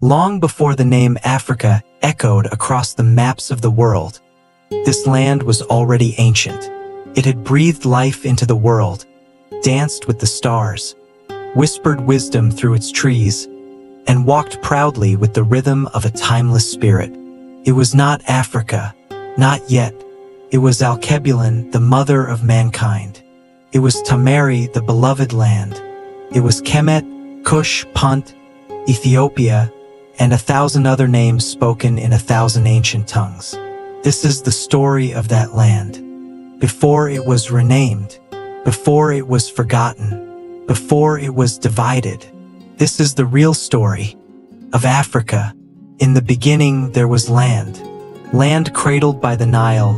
Long before the name Africa echoed across the maps of the world, this land was already ancient. It had breathed life into the world, danced with the stars, whispered wisdom through its trees, and walked proudly with the rhythm of a timeless spirit. It was not Africa, not yet. It was Alkebulan, the mother of mankind. It was Tamari, the beloved land. It was Kemet, Kush, Punt, Ethiopia, and 1,000 other names spoken in 1,000 ancient tongues. This is the story of that land. Before it was renamed, before it was forgotten, before it was divided. This is the real story of Africa. In the beginning there was land. Land cradled by the Nile,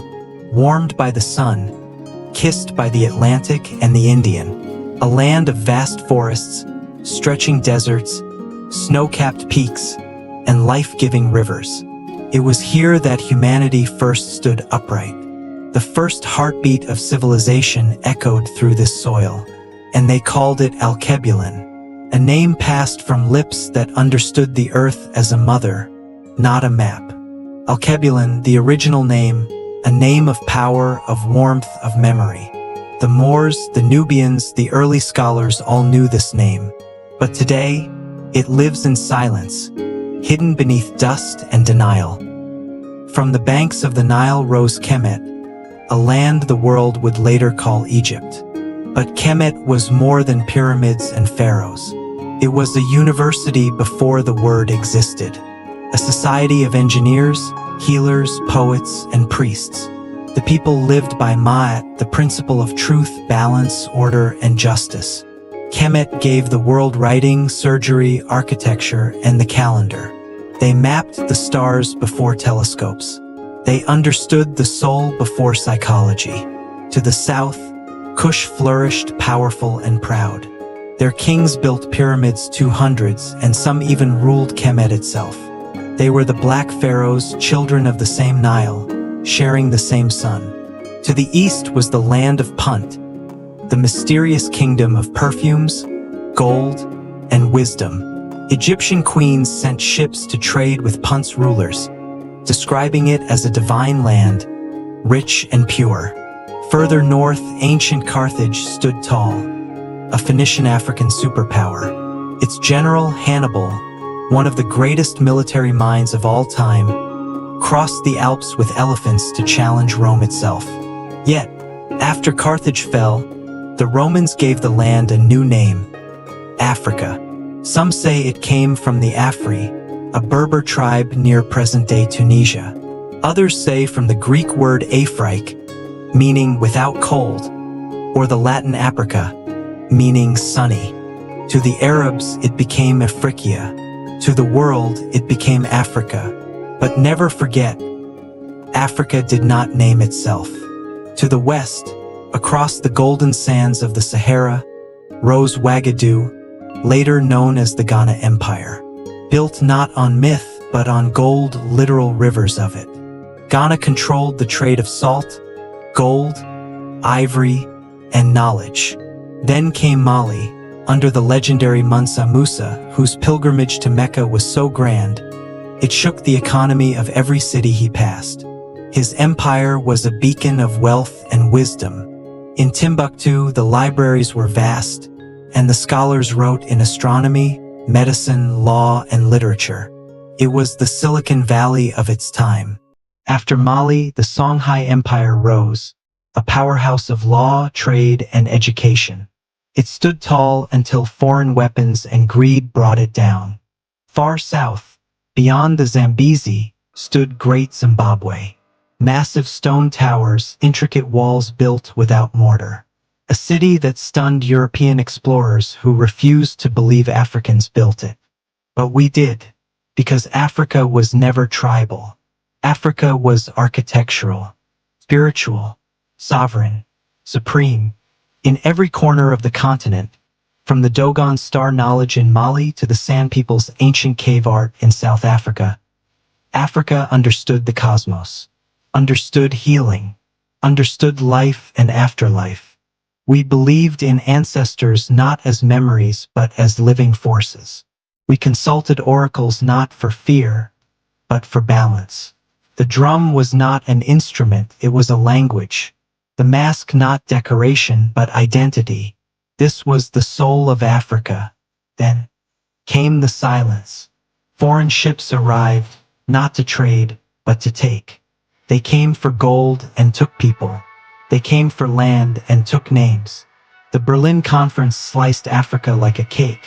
warmed by the sun, kissed by the Atlantic and the Indian. A land of vast forests, stretching deserts, snow-capped peaks, and life-giving rivers. It was here that humanity first stood upright. The first heartbeat of civilization echoed through this soil, and they called it Alkebulan, a name passed from lips that understood the earth as a mother, not a map. Alkebulan, the original name, a name of power, of warmth, of memory. The Moors, the Nubians, the early scholars all knew this name, but today, it lives in silence, hidden beneath dust and denial. From the banks of the Nile rose Kemet, a land the world would later call Egypt. But Kemet was more than pyramids and pharaohs. It was a university before the word existed, a society of engineers, healers, poets, and priests. The people lived by Ma'at, the principle of truth, balance, order, and justice. Kemet gave the world writing, surgery, architecture, and the calendar. They mapped the stars before telescopes. They understood the soul before psychology. To the south, Kush flourished, powerful and proud. Their kings built pyramids 200s, and some even ruled Kemet itself. They were the Black Pharaohs, children of the same Nile, sharing the same sun. To the east was the land of Punt, the mysterious kingdom of perfumes, gold, and wisdom. Egyptian queens sent ships to trade with Punt's rulers, describing it as a divine land, rich and pure. Further north, ancient Carthage stood tall, a Phoenician African superpower. Its general, Hannibal, one of the greatest military minds of all time, crossed the Alps with elephants to challenge Rome itself. Yet, after Carthage fell, the Romans gave the land a new name, Africa. Some say it came from the Afri, a Berber tribe near present-day Tunisia. Others say from the Greek word Afrique, meaning without cold, or the Latin Aprica, meaning sunny. To the Arabs, it became Afrikia. To the world, it became Africa. But never forget, Africa did not name itself. To the west, across the golden sands of the Sahara, rose Ouagadougou, later known as the Ghana Empire. Built not on myth, but on gold, literal rivers of it. Ghana controlled the trade of salt, gold, ivory, and knowledge. Then came Mali, under the legendary Mansa Musa, whose pilgrimage to Mecca was so grand, it shook the economy of every city he passed. His empire was a beacon of wealth and wisdom. In Timbuktu, the libraries were vast, and the scholars wrote in astronomy, medicine, law, and literature. It was the Silicon Valley of its time. After Mali, the Songhai Empire rose, a powerhouse of law, trade, and education. It stood tall until foreign weapons and greed brought it down. Far south, beyond the Zambezi, stood Great Zimbabwe. Massive stone towers, intricate walls built without mortar. A city that stunned European explorers who refused to believe Africans built it. But we did, because Africa was never tribal. Africa was architectural, spiritual, sovereign, supreme. In every corner of the continent, from the Dogon star knowledge in Mali to the Sand People's ancient cave art in South Africa, Africa understood the cosmos, understood healing, understood life and afterlife. We believed in ancestors not as memories but as living forces. We consulted oracles not for fear, but for balance. The drum was not an instrument, it was a language. The mask not decoration, but identity. This was the soul of Africa. Then came the silence. Foreign ships arrived, not to trade, but to take. They came for gold and took people. They came for land and took names. The Berlin Conference sliced Africa like a cake,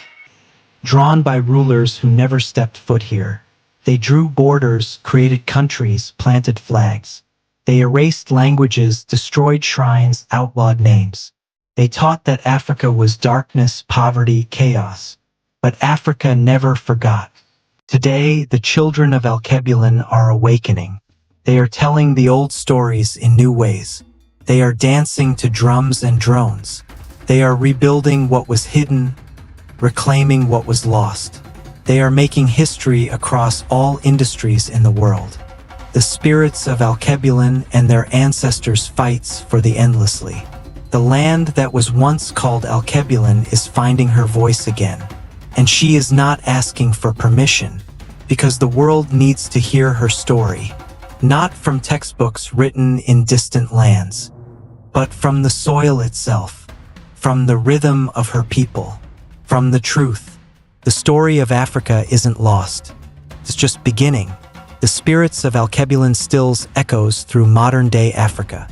drawn by rulers who never stepped foot here. They drew borders, created countries, planted flags. They erased languages, destroyed shrines, outlawed names. They taught that Africa was darkness, poverty, chaos. But Africa never forgot. Today, the children of Alkebulan are awakening. They are telling the old stories in new ways. They are dancing to drums and drones. They are rebuilding what was hidden, reclaiming what was lost. They are making history across all industries in the world. The spirits of Alkebulan and their ancestors fights for the endlessly. The land that was once called Alkebulan is finding her voice again. And she is not asking for permission, because the world needs to hear her story, not from textbooks written in distant lands, but from the soil itself, from the rhythm of her people, from the truth. The story of Africa isn't lost. It's just beginning. The spirits of Alkebulan stills echoes through modern-day Africa.